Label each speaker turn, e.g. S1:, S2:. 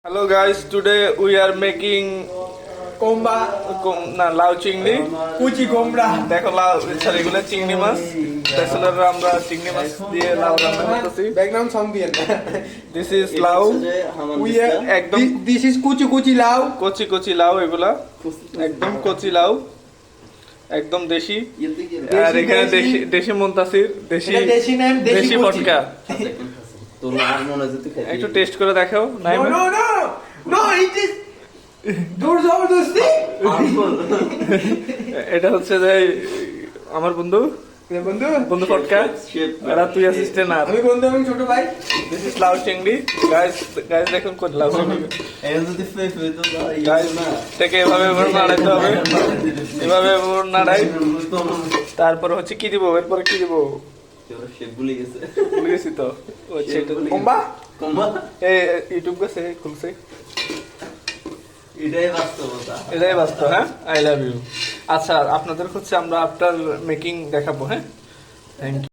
S1: Hello guys, today we are making
S2: কোম্বা
S1: লাউ চিংড়ি।
S2: কুচি কোমড়া
S1: দেখো লাউ সরি এগুলো চিংড়ি মাছ। ব্যাচেলররা আমরা চিংড়ি মাছ দিয়ে লাউ রান্না করতেছি।
S2: ব্যাকগ্রাউন্ড সং দিয়ে
S1: দিস ইজ লাউ,
S2: উই
S1: একদম
S2: দিস ইজ কুচি কুচি লাউ
S1: কচি কচি লাউ, এগুলা একদম কচি লাউ, একদম দেশি। আর এখানে দেশি দেশি মুনতাসির, দেশি
S2: দেশি নাম
S1: দেশি ফটকা।
S3: তোর আর মনে হয় যে তুই
S1: একটু টেস্ট করে দেখাও। নাই
S2: no no no no it is দূর জবরদস্তি
S1: এটা হচ্ছে যে আমার বন্ধু
S2: বন্ধু
S1: বন্ধু ফটকা, এরা তুই অ্যাসিস্ট্যান্ট। আর
S2: আমি বন্ধু এবং ছোট ভাই
S1: দিস ইজ লাউ চিংড়ি। গাইস গাইস দেখুন কত লাউ চিংড়ি।
S3: এখন যদি ফে তো
S1: গাইস থেকে এভাবে নাড়াইতে হবে, এভাবে নাড়াই। তারপর হচ্ছে কি দিব, এরপরে কি দিব
S3: শেপ ভুলে গেছে।
S1: ভুলে গেছি তো। ও আচ্ছা, এটা
S2: কোম্বা
S3: কম্বা
S1: এই ইউটিউব গেছে খুলছে,
S3: এটাই বাস্তবতা।
S1: এটাই বাস্তব। হ্যাঁ, আই লাভ ইউ। আচ্ছা আপনাদের হচ্ছে আমরা আফটার মেকিং দেখাবো। হ্যাঁ, থ্যাংক ইউ।